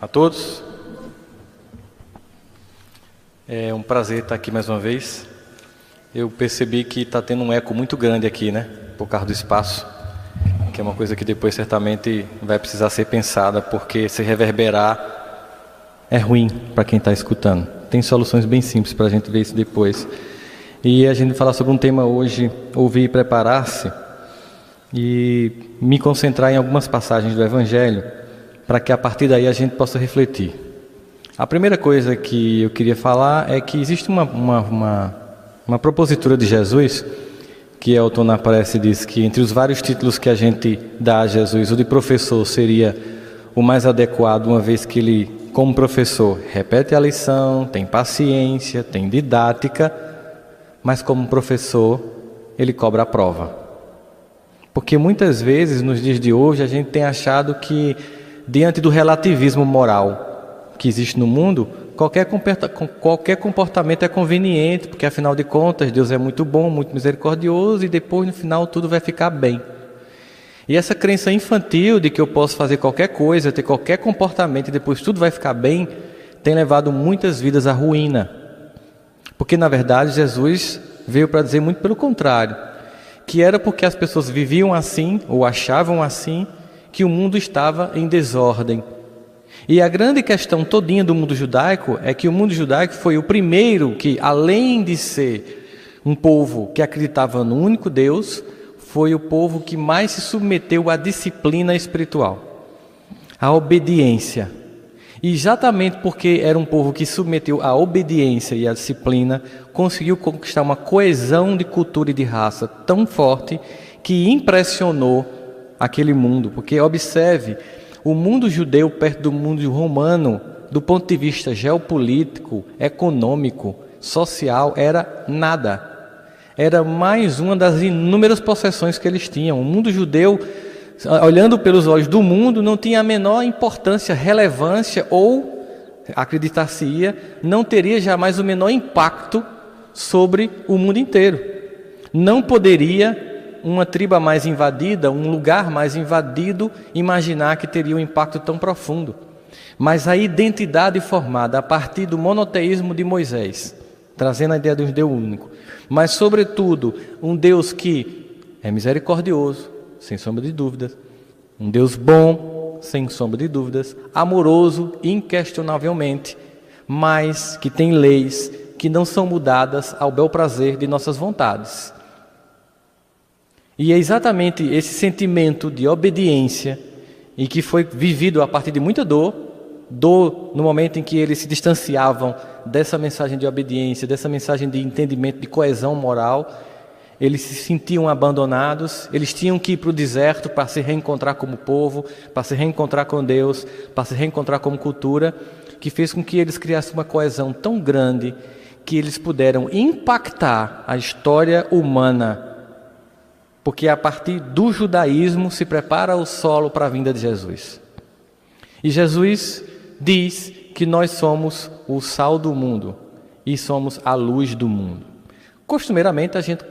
A todos. É um prazer estar aqui mais uma vez. Eu percebi que está tendo um eco muito grande aqui, né? Por causa do espaço, que é uma coisa que depois certamente vai precisar ser pensada, porque se reverberar é ruim para quem está escutando. Tem soluções bem simples para a gente ver isso depois. E a gente vai falar sobre um tema hoje, ouvir e preparar-se, e me concentrar em algumas passagens do Evangelho, para que a partir daí a gente possa refletir. A primeira coisa que eu queria falar é que existe uma propositura de Jesus, que Elton na Prece diz que entre os vários títulos que a gente dá a Jesus, o de professor seria o mais adequado, uma vez que ele, como professor, repete a lição, tem paciência, tem didática, mas como professor, ele cobra a prova. Porque muitas vezes, nos dias de hoje, a gente tem achado que, diante do relativismo moral que existe no mundo, qualquer comportamento é conveniente, porque afinal de contas Deus é muito bom, muito misericordioso, e depois no final tudo vai ficar bem. E essa crença infantil de que eu posso fazer qualquer coisa, ter qualquer comportamento e depois tudo vai ficar bem, tem levado muitas vidas à ruína. Porque na verdade Jesus veio para dizer muito pelo contrário, que era porque as pessoas viviam assim, ou achavam assim, que o mundo estava em desordem. E a grande questão todinha do mundo judaico é que o mundo judaico foi o primeiro que, além de ser um povo que acreditava no único Deus, foi o povo que mais se submeteu à disciplina espiritual, à obediência. E exatamente porque era um povo que submeteu à obediência e à disciplina, conseguiu conquistar uma coesão de cultura e de raça tão forte que impressionou aquele mundo. Porque observe, o mundo judeu perto do mundo romano, do ponto de vista geopolítico, econômico, social, era nada. Era mais uma das inúmeras possessões que eles tinham. O mundo judeu, olhando pelos olhos do mundo, não tinha a menor importância, relevância, ou, acreditar-se-ia, não teria jamais o menor impacto sobre o mundo inteiro. Não poderia uma tribo mais invadida, um lugar mais invadido, imaginar que teria um impacto tão profundo. Mas a identidade formada a partir do monoteísmo de Moisés, trazendo a ideia de um Deus único, mas sobretudo um Deus que é misericordioso, sem sombra de dúvidas, um Deus bom, sem sombra de dúvidas, amoroso, inquestionavelmente, mas que tem leis que não são mudadas ao bel prazer de nossas vontades. E é exatamente esse sentimento de obediência, e que foi vivido a partir de muita dor no momento em que eles se distanciavam dessa mensagem de obediência, dessa mensagem de entendimento, de coesão moral. Eles se sentiam abandonados, eles tinham que ir para o deserto para se reencontrar como povo, para se reencontrar com Deus, para se reencontrar como cultura, que fez com que eles criassem uma coesão tão grande que eles puderam impactar a história humana, porque a partir do judaísmo se prepara o solo para a vinda de Jesus. E Jesus diz que nós somos o sal do mundo e somos a luz do mundo. Costumeiramente a gente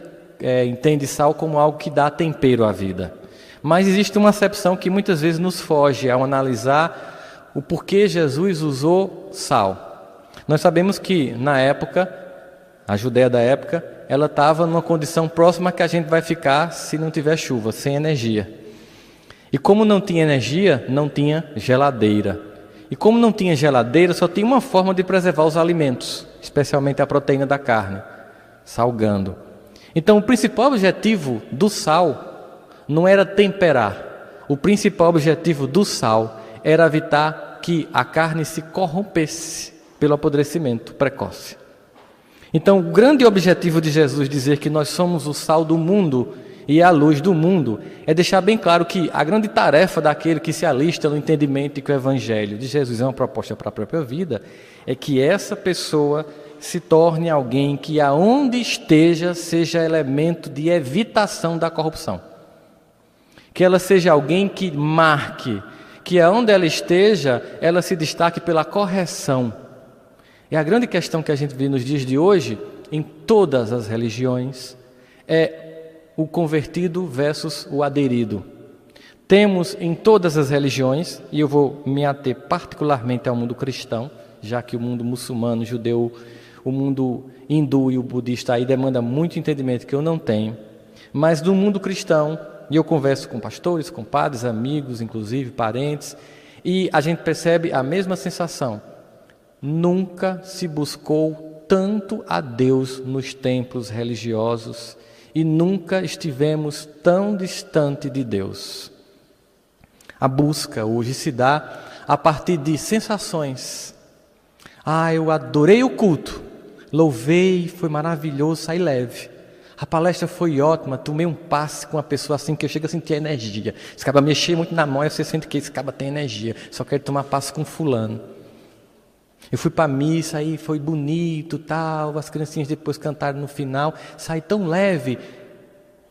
entende sal como algo que dá tempero à vida. Mas existe uma acepção que muitas vezes nos foge ao analisar o porquê Jesus usou sal. Nós sabemos que na época, a Judéia da época, ela estava numa condição próxima que a gente vai ficar se não tiver chuva, sem energia. E como não tinha energia, não tinha geladeira. E como não tinha geladeira, só tinha uma forma de preservar os alimentos, especialmente a proteína da carne, salgando. Então o principal objetivo do sal não era temperar. O principal objetivo do sal era evitar que a carne se corrompesse pelo apodrecimento precoce. Então, o grande objetivo de Jesus dizer que nós somos o sal do mundo e a luz do mundo é deixar bem claro que a grande tarefa daquele que se alista no entendimento de que o Evangelho de Jesus é uma proposta para a própria vida é que essa pessoa se torne alguém que aonde esteja seja elemento de evitação da corrupção. Que ela seja alguém que marque, que aonde ela esteja, ela se destaque pela correção. E a grande questão que a gente vê nos dias de hoje, em todas as religiões, é o convertido versus o aderido. Temos em todas as religiões, e eu vou me ater particularmente ao mundo cristão, já que o mundo muçulmano, judeu, o mundo hindu e o budista aí demanda muito entendimento que eu não tenho, mas no mundo cristão, e eu converso com pastores, com padres, amigos, inclusive parentes, e a gente percebe a mesma sensação. Nunca se buscou tanto a Deus nos templos religiosos e nunca estivemos tão distante de Deus. A busca hoje se dá a partir de sensações. Eu adorei o culto, louvei, foi maravilhoso, saí leve. A palestra foi ótima, tomei um passe com uma pessoa assim que eu chego a sentir energia. Esse cara mexer muito na mão, você sente que esse cara tem energia. Só quero tomar passe com fulano. Eu fui para a missa, aí foi bonito, tal, as criancinhas depois cantaram no final, saí tão leve.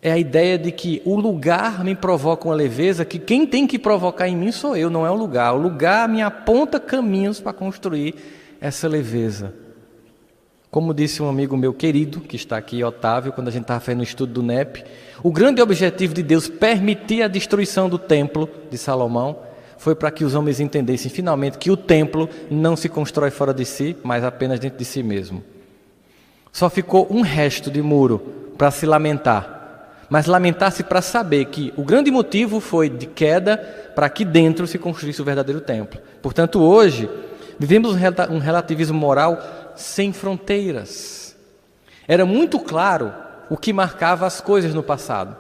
É a ideia de que o lugar me provoca uma leveza, que quem tem que provocar em mim sou eu, não é o lugar. O lugar me aponta caminhos para construir essa leveza. Como disse um amigo meu querido, que está aqui, Otávio, quando a gente estava fazendo o estudo do NEP, o grande objetivo de Deus permitir a destruição do templo de Salomão foi para que os homens entendessem finalmente que o templo não se constrói fora de si, mas apenas dentro de si mesmo. Só ficou um resto de muro para se lamentar. Mas lamentar-se para saber que o grande motivo foi de queda para que dentro se construísse o verdadeiro templo. Portanto, hoje, vivemos um relativismo moral sem fronteiras. Era muito claro o que marcava as coisas no passado.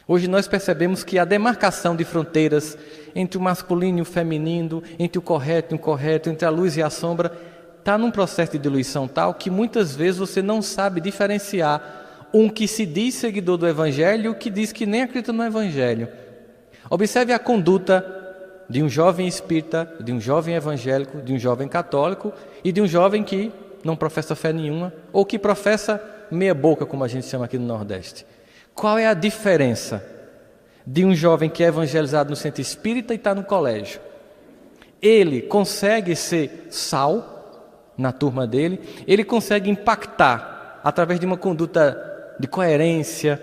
Hoje nós percebemos que a demarcação de fronteiras entre o masculino e o feminino, entre o correto e o incorreto, entre a luz e a sombra, está num processo de diluição tal que muitas vezes você não sabe diferenciar um que se diz seguidor do Evangelho e o que diz que nem acredita no Evangelho. Observe a conduta de um jovem espírita, de um jovem evangélico, de um jovem católico e de um jovem que não professa fé nenhuma ou que professa meia boca, como a gente chama aqui no Nordeste. Qual é a diferença de um jovem que é evangelizado no centro espírita e está no colégio? Ele consegue ser sal na turma dele, ele consegue impactar através de uma conduta de coerência,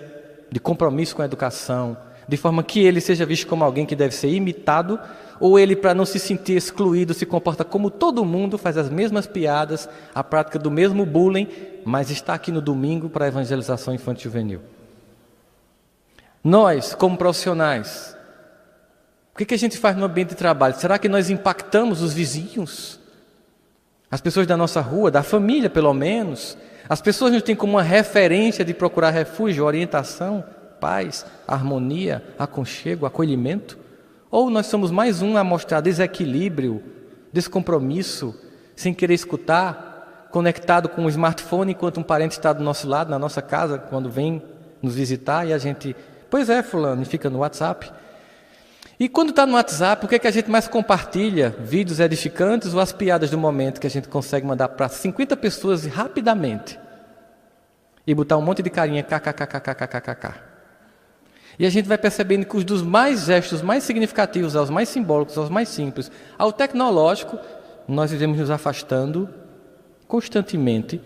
de compromisso com a educação, de forma que ele seja visto como alguém que deve ser imitado, ou ele, para não se sentir excluído, se comporta como todo mundo, faz as mesmas piadas, a prática do mesmo bullying, mas está aqui no domingo para a evangelização infanto-juvenil. Nós, como profissionais, o que a gente faz no ambiente de trabalho? Será que nós impactamos os vizinhos? As pessoas da nossa rua, da família pelo menos? As pessoas nos têm como uma referência de procurar refúgio, orientação, paz, harmonia, aconchego, acolhimento? Ou nós somos mais um a mostrar desequilíbrio, descompromisso, sem querer escutar, conectado com o smartphone enquanto um parente está do nosso lado, na nossa casa, quando vem nos visitar e a gente... Pois é, fulano, e fica no WhatsApp. E quando está no WhatsApp, o que é que a gente mais compartilha? Vídeos edificantes ou as piadas do momento que a gente consegue mandar para 50 pessoas rapidamente? E botar um monte de carinha, kkkkkkkk. E a gente vai percebendo que os dos mais gestos, mais significativos, aos mais simbólicos, aos mais simples, ao tecnológico, nós iremos nos afastando constantemente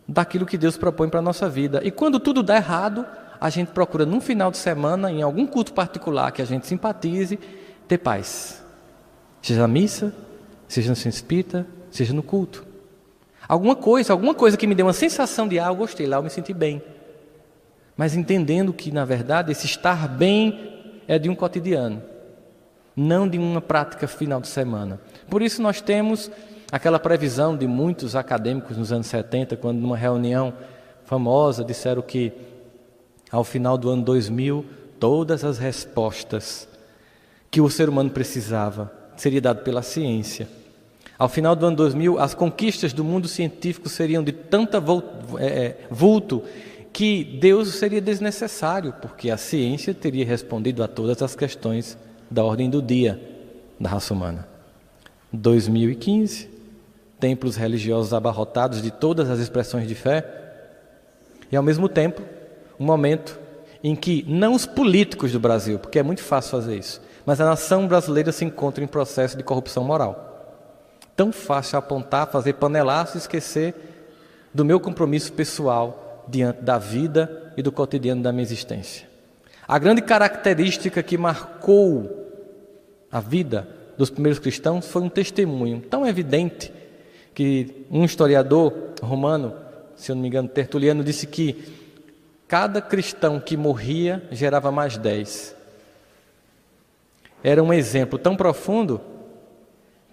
daquilo que Deus propõe para a nossa vida. E quando tudo dá errado, a gente procura, num final de semana, em algum culto particular que a gente simpatize, ter paz. Seja na missa, seja no centro espírita, seja no culto. Alguma coisa que me dê uma sensação de, eu gostei, lá eu me senti bem. Mas entendendo que, na verdade, esse estar bem é de um cotidiano, não de uma prática final de semana. Por isso nós temos aquela previsão de muitos acadêmicos nos anos 70, quando numa reunião famosa disseram que ao final do ano 2000, todas as respostas que o ser humano precisava seria dado pela ciência. Ao final do ano 2000, as conquistas do mundo científico seriam de tanta vulto que Deus seria desnecessário, porque a ciência teria respondido a todas as questões da ordem do dia da raça humana. 2015, templos religiosos abarrotados de todas as expressões de fé, e ao mesmo tempo, um momento em que não os políticos do Brasil, porque é muito fácil fazer isso, mas a nação brasileira se encontra em processo de corrupção moral. Tão fácil apontar, fazer panelaço e esquecer do meu compromisso pessoal diante da vida e do cotidiano da minha existência. A grande característica que marcou a vida dos primeiros cristãos foi um testemunho tão evidente que um historiador romano, se eu não me engano, Tertuliano, disse que cada cristão que morria gerava mais 10. Era um exemplo tão profundo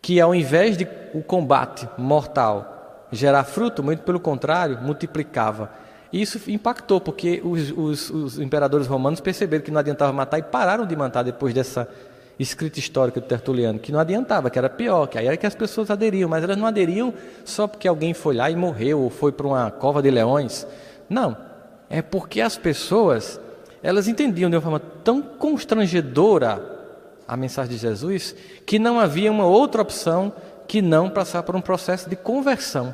que, ao invés de o combate mortal gerar fruto, muito pelo contrário, multiplicava. E isso impactou, porque os imperadores romanos perceberam que não adiantava matar e pararam de matar depois dessa escrita histórica de Tertuliano, que não adiantava, que era pior, que aí era que as pessoas aderiam, mas elas não aderiam só porque alguém foi lá e morreu, ou foi para uma cova de leões. Não, é porque as pessoas, elas entendiam de uma forma tão constrangedora a mensagem de Jesus, que não havia uma outra opção que não passar por um processo de conversão.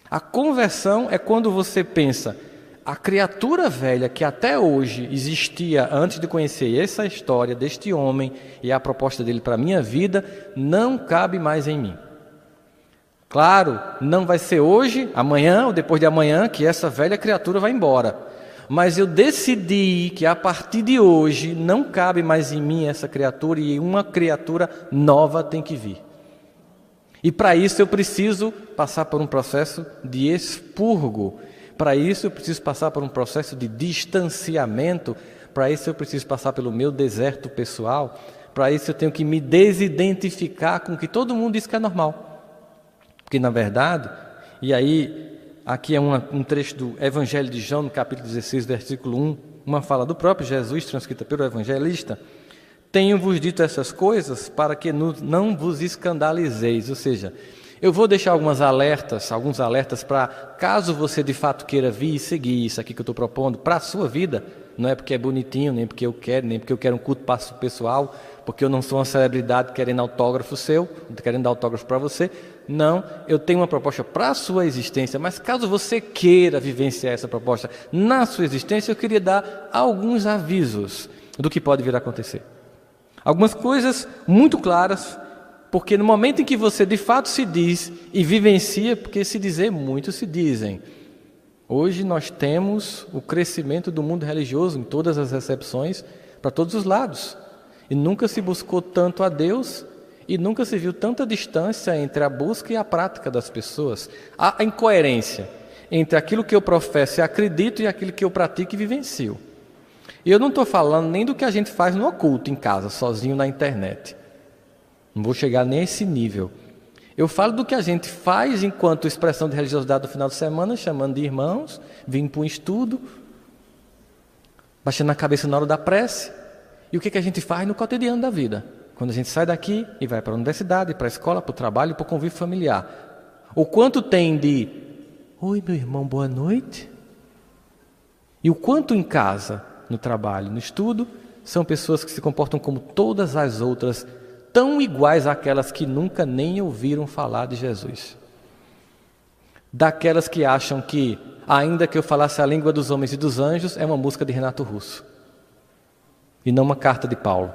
A conversão é quando você pensa, a criatura velha que até hoje existia antes de conhecer essa história deste homem e a proposta dele para a minha vida, não cabe mais em mim. Claro, não vai ser hoje, amanhã ou depois de amanhã que essa velha criatura vai embora. Mas eu decidi que a partir de hoje não cabe mais em mim essa criatura e uma criatura nova tem que vir. E para isso eu preciso passar por um processo de expurgo. Para isso eu preciso passar por um processo de distanciamento. Para isso eu preciso passar pelo meu deserto pessoal. Para isso eu tenho que me desidentificar com o que todo mundo diz que é normal. Porque na verdade, e aí aqui é um trecho do Evangelho de João, no capítulo 16, versículo 1, uma fala do próprio Jesus, transcrita pelo evangelista: tenho-vos dito essas coisas para que não vos escandalizeis. Ou seja, eu vou deixar alguns alertas para, caso você de fato queira vir e seguir isso aqui que eu estou propondo para a sua vida, não é porque é bonitinho, nem porque eu quero, nem porque eu quero um culto pessoal, porque eu não sou uma celebridade querendo autógrafo seu, querendo dar autógrafo para você. Não, eu tenho uma proposta para a sua existência, mas caso você queira vivenciar essa proposta na sua existência, eu queria dar alguns avisos do que pode vir a acontecer. Algumas coisas muito claras, porque no momento em que você de fato se diz e vivencia, porque se dizer muitos se dizem. Hoje nós temos o crescimento do mundo religioso em todas as recepções, para todos os lados. E nunca se buscou tanto a Deus e nunca se viu tanta distância entre a busca e a prática das pessoas. Há incoerência entre aquilo que eu professo e acredito e aquilo que eu pratico e vivencio. E eu não estou falando nem do que a gente faz no oculto em casa, sozinho na internet. Não vou chegar nem a esse nível. Eu falo do que a gente faz enquanto expressão de religiosidade no final de semana, chamando de irmãos, vindo para um estudo, baixando a cabeça na hora da prece. E o que a gente faz no cotidiano da vida? Quando a gente sai daqui e vai para a universidade, para a escola, para o trabalho, para o convívio familiar. O quanto tem de: oi, meu irmão, boa noite. E o quanto em casa, no trabalho, no estudo, são pessoas que se comportam como todas as outras, tão iguais àquelas que nunca nem ouviram falar de Jesus. Daquelas que acham que, ainda que eu falasse a língua dos homens e dos anjos, é uma música de Renato Russo. E não uma carta de Paulo.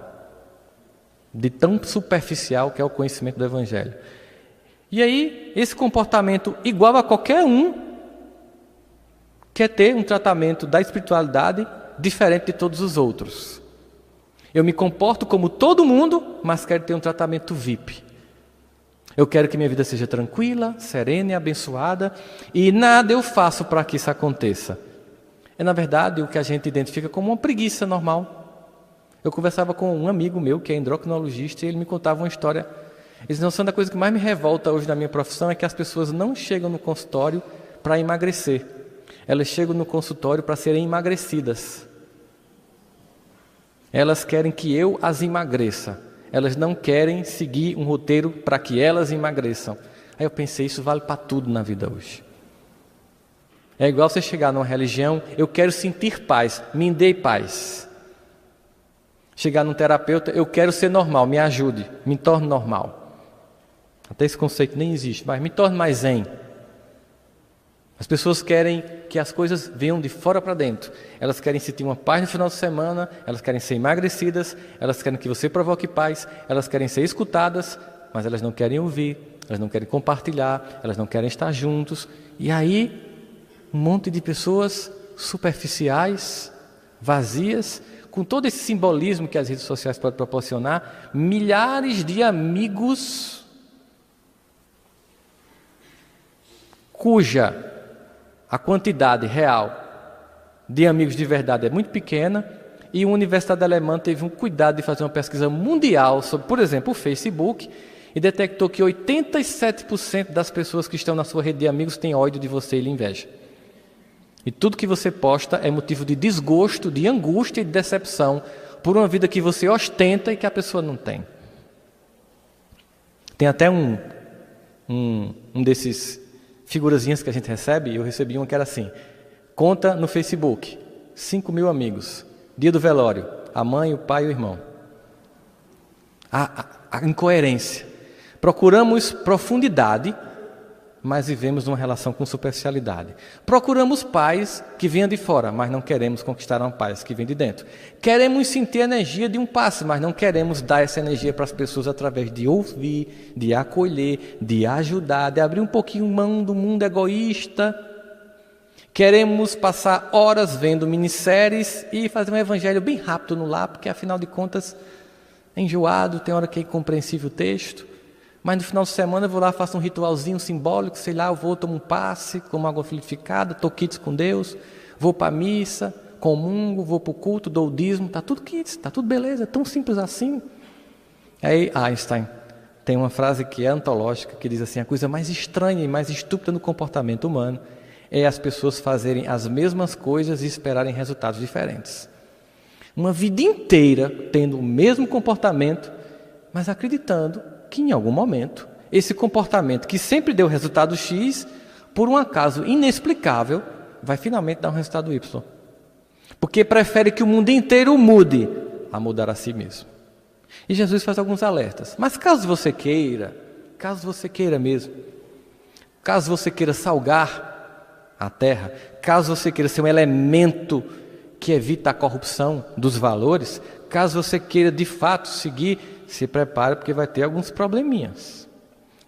De tão superficial que é o conhecimento do Evangelho. E aí, esse comportamento igual a qualquer um quer ter um tratamento da espiritualidade diferente de todos os outros. Eu me comporto como todo mundo, mas quero ter um tratamento VIP. Eu quero que minha vida seja tranquila, serena e abençoada, e nada eu faço para que isso aconteça. É, na verdade, o que a gente identifica como uma preguiça normal. Eu conversava com um amigo meu, que é endocrinologista, e ele me contava uma história. Ele disse: não, a coisa que mais me revolta hoje na minha profissão é que as pessoas não chegam no consultório para emagrecer. Elas chegam no consultório para serem emagrecidas. Elas querem que eu as emagreça. Elas não querem seguir um roteiro para que elas emagreçam. Aí eu pensei, isso vale para tudo na vida hoje. É igual você chegar numa religião: eu quero sentir paz, me dê paz. Chegar num terapeuta: eu quero ser normal, me ajude, me torne normal. Até esse conceito nem existe, mas me torne mais zen. As pessoas querem que as coisas venham de fora para dentro. Elas querem sentir uma paz no final de semana, elas querem ser emagrecidas, elas querem que você provoque paz, elas querem ser escutadas, mas elas não querem ouvir, elas não querem compartilhar, elas não querem estar juntos. E aí, um monte de pessoas superficiais, vazias, com todo esse simbolismo que as redes sociais podem proporcionar, milhares de amigos cuja a quantidade real de amigos de verdade é muito pequena, e a Universidade Alemã teve um cuidado de fazer uma pesquisa mundial sobre, por exemplo, o Facebook, e detectou que 87% das pessoas que estão na sua rede de amigos têm ódio de você e lhe inveja. E tudo que você posta é motivo de desgosto, de angústia e de decepção por uma vida que você ostenta e que a pessoa não tem. Tem até um desses figurazinhas que a gente recebe, eu recebi uma que era assim: conta no Facebook, 5.000 amigos, dia do velório, a mãe, o pai e o irmão. A incoerência. Procuramos profundidade, mas vivemos numa relação com superficialidade. Procuramos paz que venha de fora, mas não queremos conquistar uma paz que vem de dentro. Queremos sentir a energia de um passe, mas não queremos dar essa energia para as pessoas através de ouvir, de acolher, de ajudar, de abrir um pouquinho mão do mundo egoísta. Queremos passar horas vendo minisséries e fazer um evangelho bem rápido no lar, porque afinal de contas é enjoado, tem hora que é incompreensível o texto. Mas no final de semana eu vou lá, faço um ritualzinho simbólico, sei lá, eu vou, tomo um passe, como água fluidificada, estou quites com Deus, vou para a missa, comungo, vou para o culto, dou o dízimo, está tudo quites, está tudo beleza, é tão simples assim. Aí Einstein tem uma frase que é antológica, que diz assim: a coisa mais estranha e mais estúpida no comportamento humano é as pessoas fazerem as mesmas coisas e esperarem resultados diferentes. Uma vida inteira tendo o mesmo comportamento, mas acreditando que em algum momento esse comportamento que sempre deu resultado X, por um acaso inexplicável, vai finalmente dar um resultado Y. Porque prefere que o mundo inteiro mude a mudar a si mesmo. E Jesus faz alguns alertas. Mas caso você queira mesmo, caso você queira salgar a terra, caso você queira ser um elemento que evita a corrupção dos valores, caso você queira de fato seguir, se prepare, porque vai ter alguns probleminhas.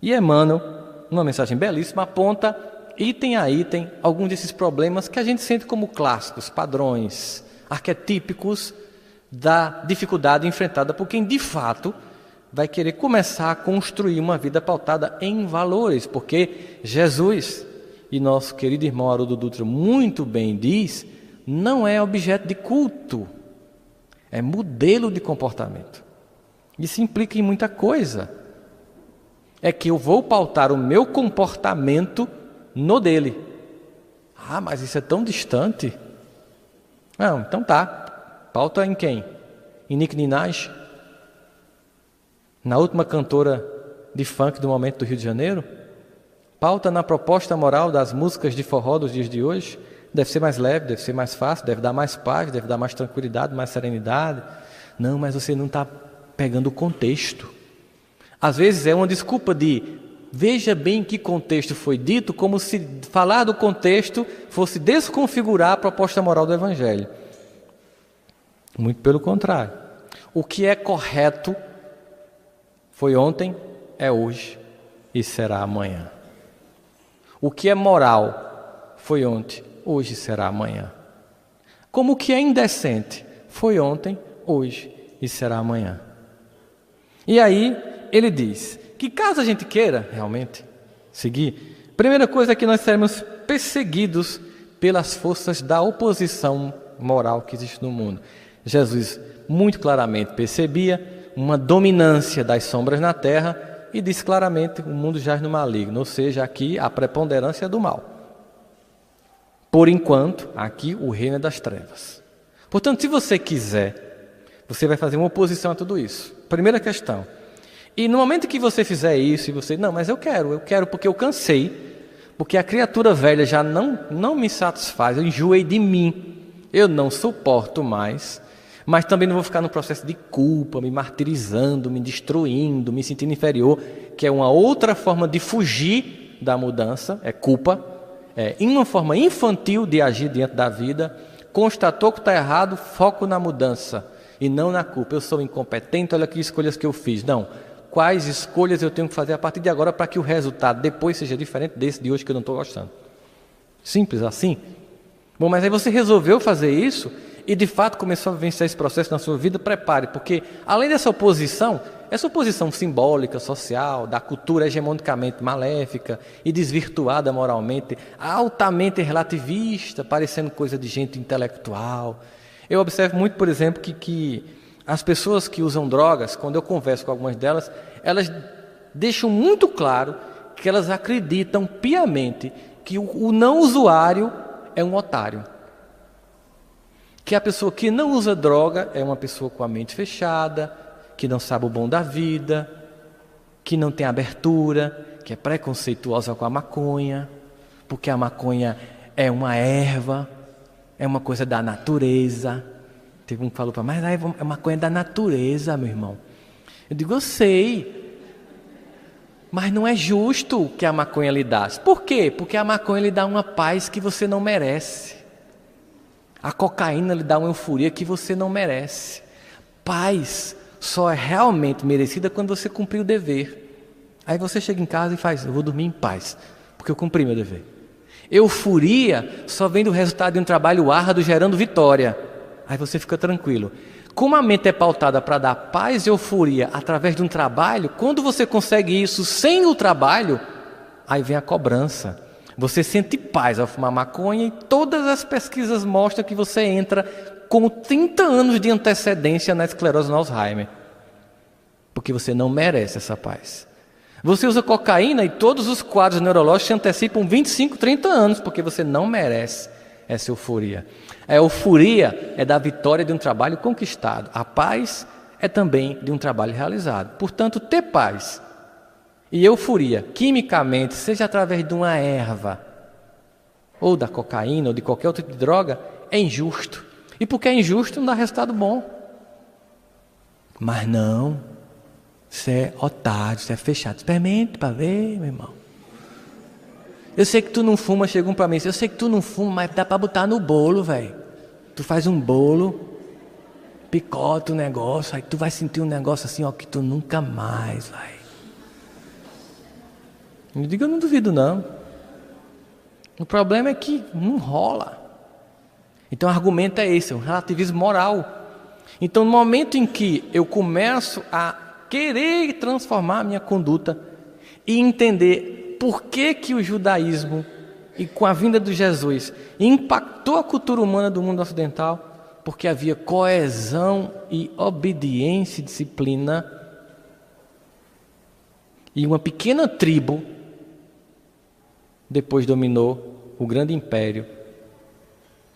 E Emmanuel, numa mensagem belíssima, aponta item a item alguns desses problemas que a gente sente como clássicos, padrões, arquetípicos da dificuldade enfrentada por quem de fato vai querer começar a construir uma vida pautada em valores, porque Jesus e nosso querido irmão Haroldo Dutra muito bem diz, não é objeto de culto, é modelo de comportamento. Isso implica em muita coisa. É que eu vou pautar o meu comportamento no dele. Ah, mas isso é tão distante. Não, então tá. Pauta em quem? Em Nicki Minaj? Na última cantora de funk do momento do Rio de Janeiro? Pauta na proposta moral das músicas de forró dos dias de hoje? Deve ser mais leve, deve ser mais fácil, deve dar mais paz, deve dar mais tranquilidade, mais serenidade. Não, mas você não está pegando o contexto. Às vezes é uma desculpa de veja bem que contexto foi dito, como se falar do contexto fosse desconfigurar a proposta moral do Evangelho. Muito pelo contrário. O que é correto foi ontem, é hoje e será amanhã. O que é moral foi ontem, hoje será amanhã. Como o que é indecente foi ontem, hoje e será amanhã. E aí ele diz que caso a gente queira realmente seguir, primeira coisa é que nós seremos perseguidos pelas forças da oposição moral que existe no mundo. Jesus muito claramente percebia uma dominância das sombras na terra e disse claramente: o mundo jaz no maligno, ou seja, aqui a preponderância do mal. Por enquanto, aqui o reino é das trevas. Portanto, se você quiser, você vai fazer uma oposição a tudo isso. Primeira questão. E no momento que você fizer isso, e você, não, mas eu quero porque eu cansei, porque a criatura velha já não me satisfaz, eu enjoei de mim, eu não suporto mais, mas também não vou ficar no processo de culpa, me martirizando, me destruindo, me sentindo inferior, que é uma outra forma de fugir da mudança, é culpa, é uma forma infantil de agir diante da vida. Constatou que está errado, foco na mudança e não na culpa. Eu sou incompetente, olha que escolhas que eu fiz. Não, quais escolhas eu tenho que fazer a partir de agora para que o resultado depois seja diferente desse de hoje que eu não estou gostando. Simples assim. Bom, mas aí você resolveu fazer isso, e de fato começou a vivenciar esse processo na sua vida, prepare, porque além dessa oposição simbólica, social, da cultura hegemonicamente maléfica e desvirtuada moralmente, altamente relativista, parecendo coisa de gente intelectual. Eu observo muito, por exemplo, que as pessoas que usam drogas, quando eu converso com algumas delas, elas deixam muito claro que elas acreditam piamente que o não usuário é um otário. Que a pessoa que não usa droga é uma pessoa com a mente fechada, que não sabe o bom da vida, que não tem abertura, que é preconceituosa com a maconha, porque a maconha é uma erva, é uma coisa da natureza. Teve um que falou para mim, mas a maconha é da natureza, meu irmão. Eu digo, eu sei, mas não é justo que a maconha lhe dá. Por quê? Porque a maconha lhe dá uma paz que você não merece. A cocaína lhe dá uma euforia que você não merece. Paz só é realmente merecida quando você cumprir o dever. Aí você chega em casa e faz, eu vou dormir em paz, porque eu cumpri meu dever. Euforia só vem do resultado de um trabalho árduo gerando vitória. Aí você fica tranquilo. Como a mente é pautada para dar paz e euforia através de um trabalho, quando você consegue isso sem o trabalho, aí vem a cobrança. Você sente paz ao fumar maconha e todas as pesquisas mostram que você entra com 30 anos de antecedência na esclerose no Alzheimer. Porque você não merece essa paz. Você usa cocaína e todos os quadros neurológicos se antecipam 25, 30 anos, porque você não merece essa euforia. A euforia é da vitória de um trabalho conquistado. A paz é também de um trabalho realizado. Portanto, ter paz e euforia, quimicamente, seja através de uma erva, ou da cocaína, ou de qualquer outro tipo de droga, é injusto. E porque é injusto, não dá resultado bom. Mas não, você é otário, você é fechado. Experimente para ver, meu irmão. Eu sei que tu não fuma, chegam para mim, eu sei que tu não fuma, mas dá para botar no bolo, velho. Tu faz um bolo, picota o negócio, aí tu vai sentir um negócio assim, ó, que tu nunca mais vai. Eu digo, eu não duvido não. O problema é que não rola. Então o argumento é esse, é um relativismo moral. Então no momento em que eu começo a querer transformar a minha conduta e entender por que o judaísmo, e com a vinda de Jesus, impactou a cultura humana do mundo ocidental, porque havia coesão e obediência e disciplina, e uma pequena tribo depois dominou o grande império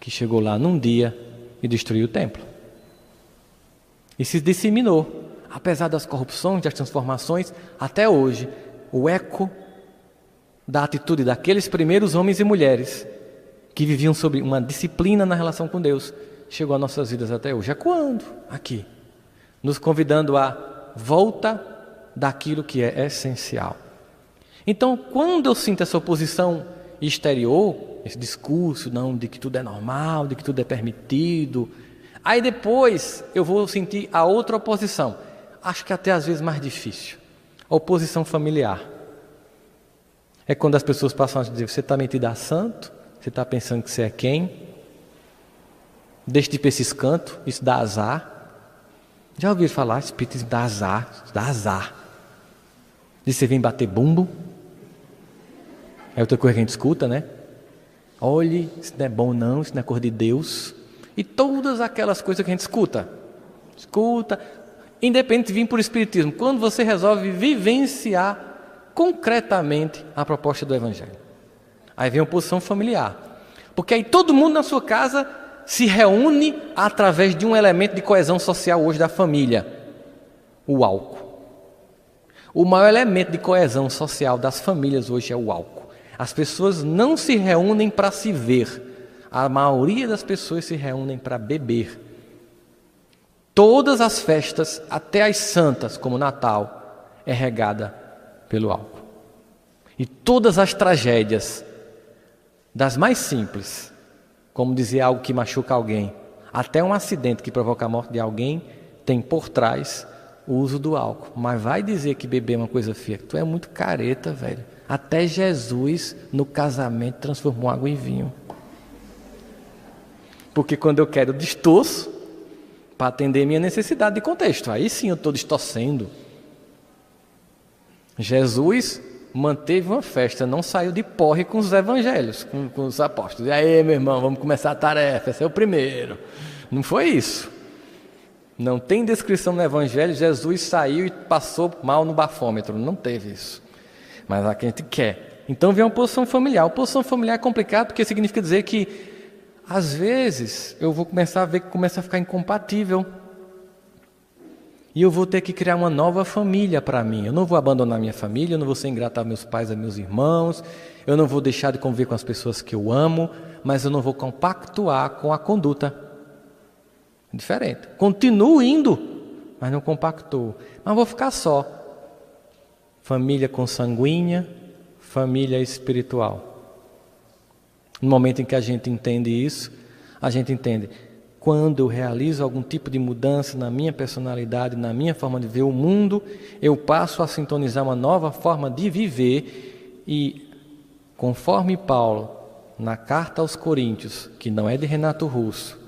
que chegou lá num dia e destruiu o templo. E se disseminou. Apesar das corrupções, das transformações, até hoje, o eco da atitude daqueles primeiros homens e mulheres que viviam sob uma disciplina na relação com Deus, chegou às nossas vidas até hoje. Ecoando aqui, nos convidando à volta daquilo que é essencial. Então, quando eu sinto essa oposição exterior, esse discurso não, de que tudo é normal, de que tudo é permitido, aí depois eu vou sentir a outra oposição, acho que até às vezes mais difícil, a oposição familiar. É quando as pessoas passam a dizer, você está metido a santo, você está pensando que você é quem? Deixa de ir para esses cantos, isso dá azar. Já ouviram falar, espiritismo dá azar, isso dá azar. Diz você vem bater bumbo. É outra coisa que a gente escuta, né? Olhe, isso não é bom não, isso não é cor de Deus. E todas aquelas coisas que a gente escuta, independente de vir por espiritismo, quando você resolve vivenciar concretamente a proposta do Evangelho. Aí vem a oposição familiar. Porque aí todo mundo na sua casa se reúne através de um elemento de coesão social hoje da família, o álcool. O maior elemento de coesão social das famílias hoje é o álcool. As pessoas não se reúnem para se ver. A maioria das pessoas se reúnem para beber. Todas as festas, até as santas, como o Natal, é regada pelo álcool. E todas as tragédias, das mais simples, como dizer algo que machuca alguém, até um acidente que provoca a morte de alguém, tem por trás o uso do álcool. Mas vai dizer que beber é uma coisa feia. Tu é muito careta, velho. Até Jesus, no casamento, transformou água em vinho. Porque quando eu quero, eu distorço para atender minha necessidade de contexto. Aí sim eu estou distorcendo. Jesus manteve uma festa, não saiu de porre com os evangelhos, com os apóstolos. E aí, meu irmão, vamos começar a tarefa, esse é o primeiro. Não foi isso. Não tem descrição no evangelho, Jesus saiu e passou mal no bafômetro. Não teve isso. Mas a gente quer. Então vem uma posição familiar. A posição familiar é complicada porque significa dizer que, às vezes, eu vou começar a ver que começa a ficar incompatível. E eu vou ter que criar uma nova família para mim. Eu não vou abandonar minha família, eu não vou ser ingrato a meus pais, a meus irmãos, eu não vou deixar de conviver com as pessoas que eu amo, mas eu não vou compactuar com a conduta. Diferente. Continuo indo, mas não compactuo. Mas vou ficar só. Família consanguínea, família espiritual. No momento em que a gente entende isso, a gente entende... Quando eu realizo algum tipo de mudança na minha personalidade, na minha forma de ver o mundo, eu passo a sintonizar uma nova forma de viver e, conforme Paulo, na carta aos Coríntios, que não é de Renato Russo,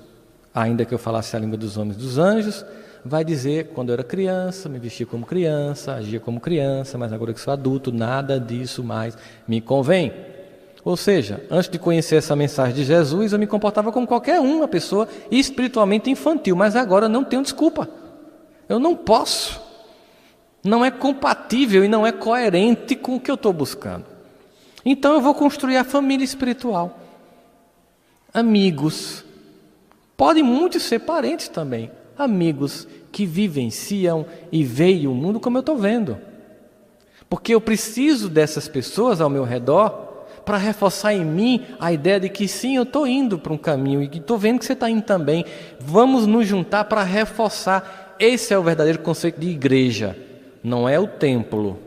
ainda que eu falasse a língua dos homens e dos anjos, vai dizer, quando eu era criança, me vestia como criança, agia como criança, mas agora que sou adulto, nada disso mais me convém. Ou seja, antes de conhecer essa mensagem de Jesus, eu me comportava como qualquer uma pessoa espiritualmente infantil, mas agora não tenho desculpa. Eu não posso. Não é compatível e não é coerente com o que eu estou buscando. Então eu vou construir a família espiritual. Amigos. Podem muitos ser parentes também. Amigos que vivenciam e veem o mundo como eu estou vendo. Porque eu preciso dessas pessoas ao meu redor para reforçar em mim a ideia de que sim, eu estou indo para um caminho e que estou vendo que você está indo também. Vamos nos juntar para reforçar. Esse é o verdadeiro conceito de igreja. Não é o templo,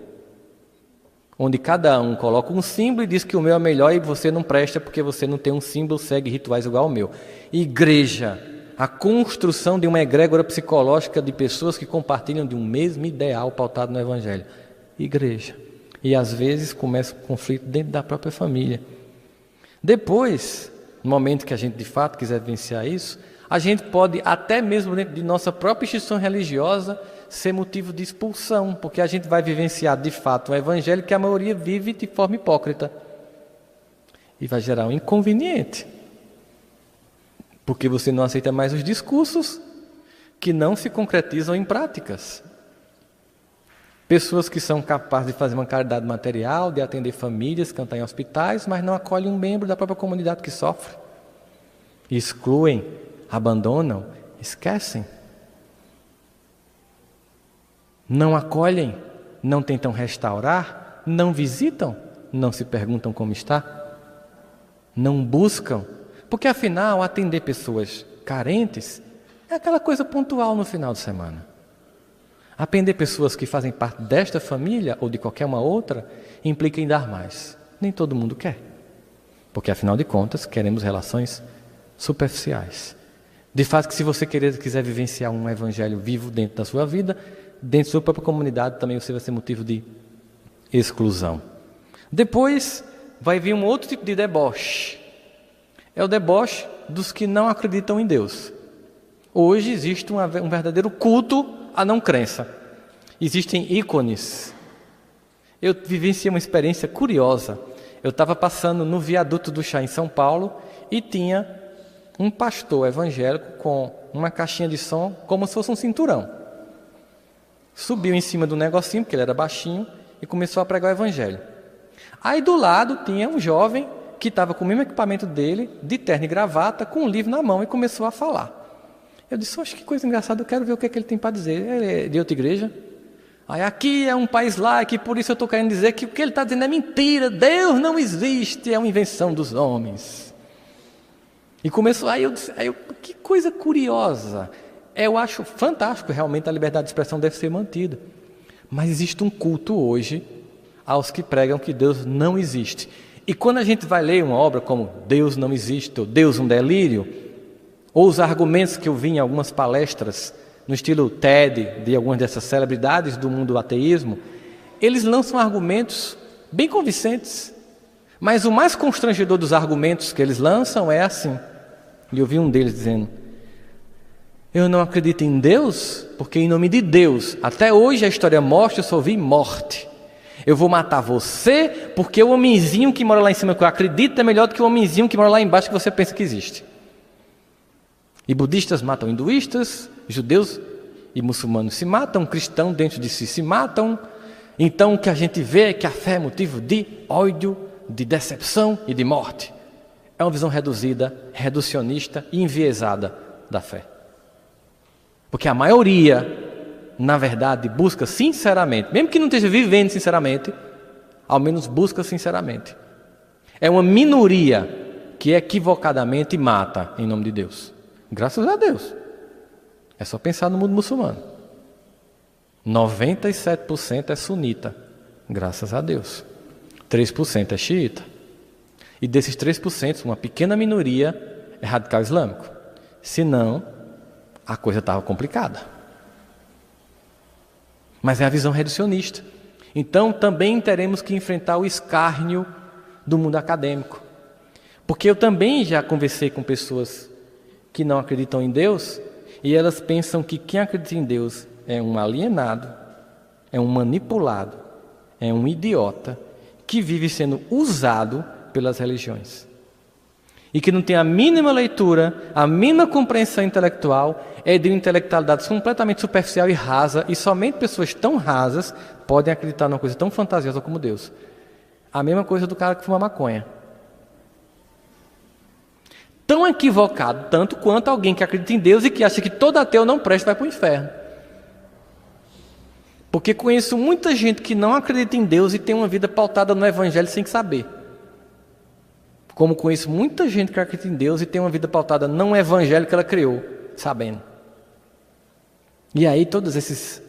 onde cada um coloca um símbolo e diz que o meu é melhor e você não presta porque você não tem um símbolo, segue rituais igual ao meu. Igreja, a construção de uma egrégora psicológica de pessoas que compartilham de um mesmo ideal pautado no Evangelho. Igreja. E às vezes começa um conflito dentro da própria família. Depois, no momento que a gente de fato quiser vivenciar isso, a gente pode até mesmo dentro de nossa própria instituição religiosa ser motivo de expulsão, porque a gente vai vivenciar de fato um evangelho que a maioria vive de forma hipócrita. E vai gerar um inconveniente. Porque você não aceita mais os discursos que não se concretizam em práticas. Pessoas que são capazes de fazer uma caridade material, de atender famílias, cantar em hospitais, mas não acolhem um membro da própria comunidade que sofre. Excluem, abandonam, esquecem. Não acolhem, não tentam restaurar, não visitam, não se perguntam como está, não buscam. Porque afinal, atender pessoas carentes é aquela coisa pontual no final de semana. Atender pessoas que fazem parte desta família ou de qualquer uma outra implica em dar mais. Nem todo mundo quer. Porque, afinal de contas, queremos relações superficiais. De fato, que se você quiser vivenciar um evangelho vivo dentro da sua vida, dentro da sua própria comunidade, também você vai ser motivo de exclusão. Depois, vai vir um outro tipo de deboche. É o deboche dos que não acreditam em Deus. Hoje existe um verdadeiro culto à não crença. Existem ícones. Eu vivenciei uma experiência curiosa. Eu estava passando no viaduto do Chá em São Paulo e tinha um pastor evangélico com uma caixinha de som como se fosse um cinturão. Subiu em cima do negocinho, porque ele era baixinho, e começou a pregar o evangelho. Aí do lado tinha um jovem que estava com o mesmo equipamento dele, de terno e gravata, com um livro na mão, e começou a falar. Eu disse, oxe, que coisa engraçada, eu quero ver o que é que ele tem para dizer. Ele é de outra igreja. Aí aqui é um país laico, e por isso eu estou querendo dizer que o que ele está dizendo é mentira, Deus não existe, é uma invenção dos homens. E começou, aí eu que coisa curiosa. Eu acho fantástico, realmente a liberdade de expressão deve ser mantida. Mas existe um culto hoje aos que pregam que Deus não existe. E quando a gente vai ler uma obra como Deus não existe, ou Deus um delírio, ou os argumentos que eu vi em algumas palestras, no estilo TED, de algumas dessas celebridades do mundo do ateísmo, eles lançam argumentos bem convincentes. Mas o mais constrangedor dos argumentos que eles lançam é assim: E eu vi um deles dizendo: eu não acredito em Deus, porque em nome de Deus, até hoje a história mostra, eu só vi morte. Eu vou matar você, porque o homenzinho que mora lá em cima, que eu acredito, é melhor do que o homenzinho que mora lá embaixo, que você pensa que existe. E budistas matam hinduístas, judeus e muçulmanos se matam, cristãos dentro de si se matam. Então o que a gente vê é que a fé é motivo de ódio, de decepção e de morte. É uma visão reduzida, reducionista e enviesada da fé. Porque a maioria, na verdade, busca sinceramente, mesmo que não esteja vivendo sinceramente, ao menos busca sinceramente. É uma minoria que equivocadamente mata em nome de Deus. Graças a Deus. É só pensar no mundo muçulmano. 97% é sunita, graças a Deus. 3% é xiita. E desses 3%, uma pequena minoria é radical islâmico. Senão, a coisa estava complicada. Mas é a visão reducionista. Então também teremos que enfrentar o escárnio do mundo acadêmico. Porque eu também já conversei com pessoas que não acreditam em Deus, e elas pensam que quem acredita em Deus é um alienado, é um manipulado, é um idiota, que vive sendo usado pelas religiões. E que não tem a mínima leitura, a mínima compreensão intelectual, é de uma intelectualidade completamente superficial e rasa, e somente pessoas tão rasas podem acreditar numa coisa tão fantasiosa como Deus. A mesma coisa do cara que fuma maconha. Tão equivocado, tanto quanto alguém que acredita em Deus e que acha que todo ateu não presta vai para o inferno. Porque conheço muita gente que não acredita em Deus e tem uma vida pautada no Evangelho sem saber. Como conheço muita gente que acredita em Deus e tem uma vida pautada no Evangelho que ela criou, sabendo. E aí todos esses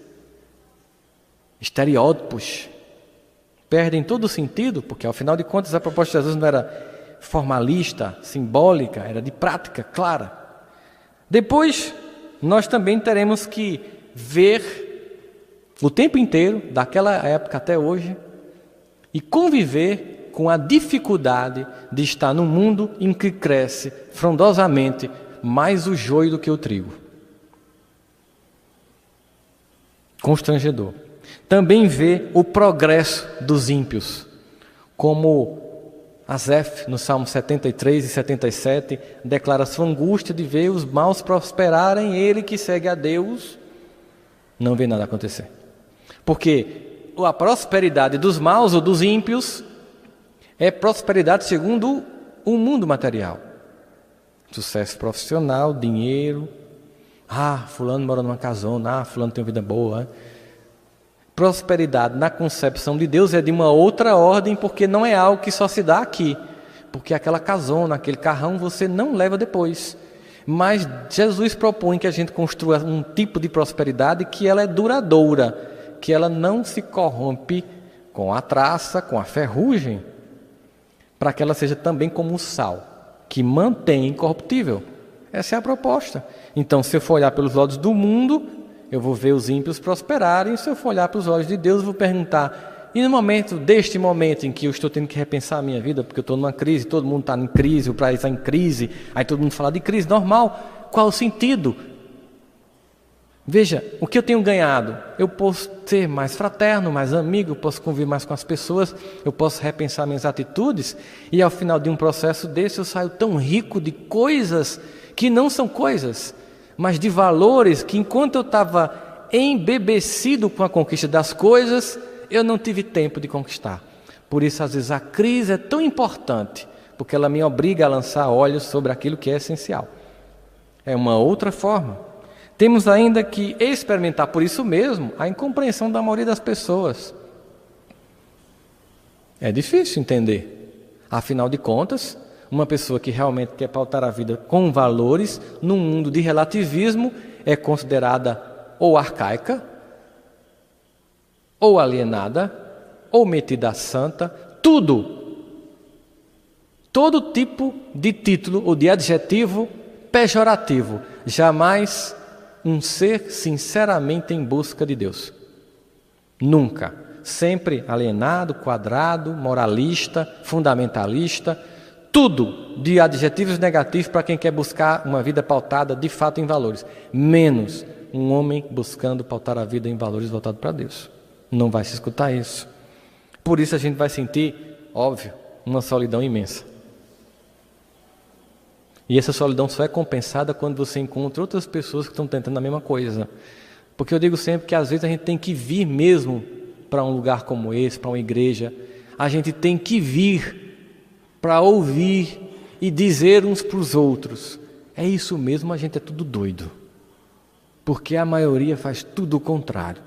estereótipos perdem todo o sentido, porque ao final de contas a proposta de Jesus não era formalista, simbólica, era de prática clara. Depois, nós também teremos que ver o tempo inteiro, daquela época até hoje, e conviver com a dificuldade de estar num mundo em que cresce frondosamente mais o joio do que o trigo. Constrangedor. Também ver o progresso dos ímpios, como Asaf, no Salmo 73 e 77, declara sua angústia de ver os maus prosperarem, ele que segue a Deus não vê nada acontecer. Porque a prosperidade dos maus ou dos ímpios é prosperidade segundo o mundo material. Sucesso profissional, dinheiro. Fulano mora numa casona. Fulano tem uma vida boa. Prosperidade na concepção de Deus é de uma outra ordem, porque não é algo que só se dá aqui. Porque aquela casona, aquele carrão, você não leva depois. Mas Jesus propõe que a gente construa um tipo de prosperidade que ela é duradoura, que ela não se corrompe com a traça, com a ferrugem, para que ela seja também como o sal, que mantém incorruptível. Essa é a proposta. Então, se eu for olhar pelos olhos do mundo, eu vou ver os ímpios prosperarem. Se eu for olhar pelos olhos de Deus, eu vou perguntar: e no momento, deste momento em que eu estou tendo que repensar a minha vida, porque eu estou numa crise, todo mundo está em crise, o país está em crise, aí todo mundo fala de crise, normal, qual o sentido? Veja, o que eu tenho ganhado? Eu posso ser mais fraterno, mais amigo, eu posso conviver mais com as pessoas, eu posso repensar minhas atitudes, e ao final de um processo desse eu saio tão rico de coisas que não são coisas, mas de valores que, enquanto eu estava embebecido com a conquista das coisas, eu não tive tempo de conquistar. Por isso, às vezes, a crise é tão importante, porque ela me obriga a lançar olhos sobre aquilo que é essencial. É uma outra forma. Temos ainda que experimentar, por isso mesmo, a incompreensão da maioria das pessoas. É difícil entender. Afinal de contas, uma pessoa que realmente quer pautar a vida com valores, num mundo de relativismo, é considerada ou arcaica, ou alienada, ou metida a santa, tudo. Todo tipo de título ou de adjetivo pejorativo. Jamais um ser sinceramente em busca de Deus. Nunca. Sempre alienado, quadrado, moralista, fundamentalista. tudo de adjetivos negativos para quem quer buscar uma vida pautada de fato em valores, menos um homem buscando pautar a vida em valores voltados para Deus. Não vai se escutar isso. Por isso a gente vai sentir, óbvio, uma solidão imensa. E essa solidão só é compensada quando você encontra outras pessoas que estão tentando a mesma coisa. Porque eu digo sempre que às vezes a gente tem que vir mesmo para um lugar como esse, para uma igreja. A gente tem que vir para ouvir e dizer uns para os outros: é isso mesmo, a gente é tudo doido. Porque a maioria faz tudo o contrário.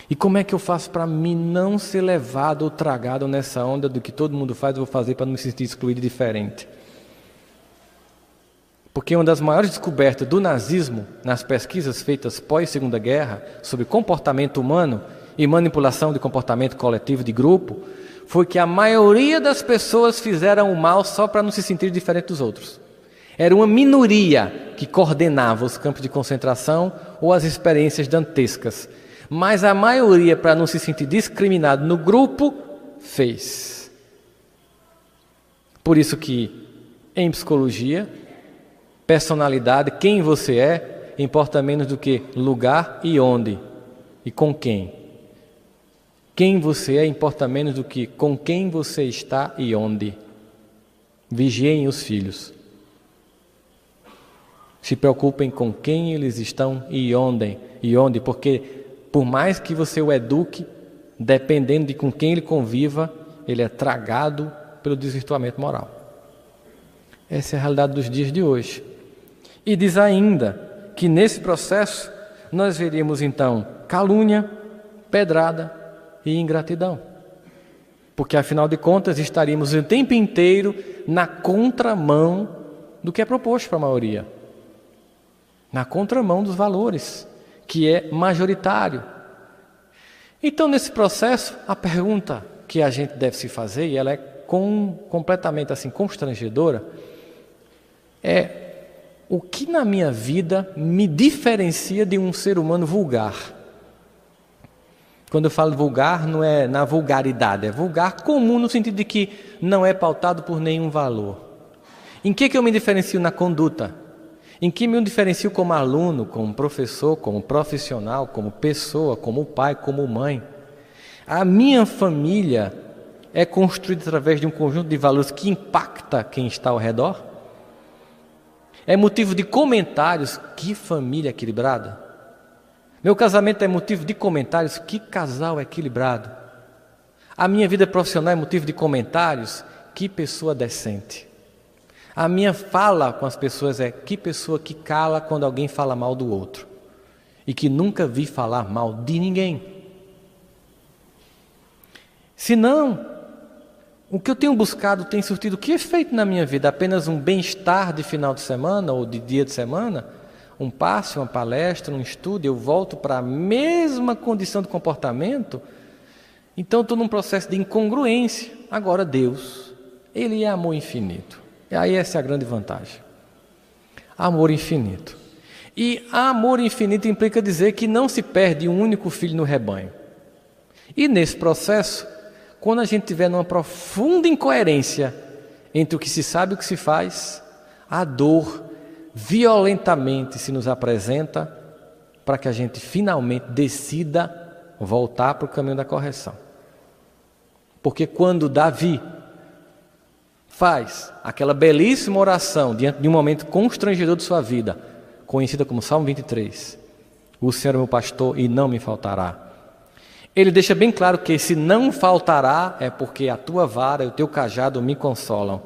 E como é que eu faço para mim não ser levado ou tragado nessa onda do que todo mundo faz, eu vou fazer para não me sentir excluído e diferente? Porque uma das maiores descobertas do nazismo, nas pesquisas feitas pós-Segunda Guerra, sobre comportamento humano e manipulação de comportamento coletivo de grupo, foi que a maioria das pessoas fizeram o mal só para não se sentir diferente dos outros. Era uma minoria que coordenava os campos de concentração ou as experiências dantescas. Mas a maioria, para não se sentir discriminado no grupo, fez. Por isso que, em psicologia, personalidade, quem você é, importa menos do que lugar e onde, e com quem. Quem você é importa menos do que com quem você está e onde. Vigiem os filhos. Se preocupem com quem eles estão e onde, porque por mais que você o eduque, dependendo de com quem ele conviva, ele é tragado pelo desvirtuamento moral. Essa é a realidade dos dias de hoje. E diz ainda que nesse processo nós veríamos então calúnia, pedrada e ingratidão. Porque afinal de contas estaríamos o tempo inteiro na contramão do que é proposto para a maioria. Na contramão dos valores, que é majoritário. Então, nesse processo, a pergunta que a gente deve se fazer, e ela é completamente assim constrangedora, é: o que na minha vida me diferencia de um ser humano vulgar? Quando eu falo vulgar, não é na vulgaridade, é vulgar comum no sentido de que não é pautado por nenhum valor. Em que eu me diferencio na conduta? Em que me diferencio como aluno, como professor, como profissional, como pessoa, como pai, como mãe? A minha família é construída através de um conjunto de valores que impacta quem está ao redor? É motivo de comentários, que família equilibrada? Meu casamento é motivo de comentários, que casal equilibrado? A minha vida profissional é motivo de comentários, que pessoa decente? A minha fala com as pessoas é: que pessoa que cala quando alguém fala mal do outro e que nunca vi falar mal de ninguém. Se não, o que eu tenho buscado tem surtido que efeito na minha vida? Apenas um bem-estar de final de semana ou de dia de semana? Um passe, uma palestra, um estudo, eu volto para a mesma condição de comportamento? Então estou num processo de incongruência. Agora Deus, Ele é amor infinito. E aí essa é a grande vantagem. Amor infinito. E amor infinito implica dizer que não se perde um único filho no rebanho. E nesse processo, quando a gente estiver numa profunda incoerência entre o que se sabe e o que se faz, a dor violentamente se nos apresenta para que a gente finalmente decida voltar para o caminho da correção. Porque quando Davi faz aquela belíssima oração diante de um momento constrangedor de sua vida, conhecida como Salmo 23, o Senhor é meu pastor e não me faltará. Ele deixa bem claro que esse não faltará é porque a tua vara e o teu cajado me consolam.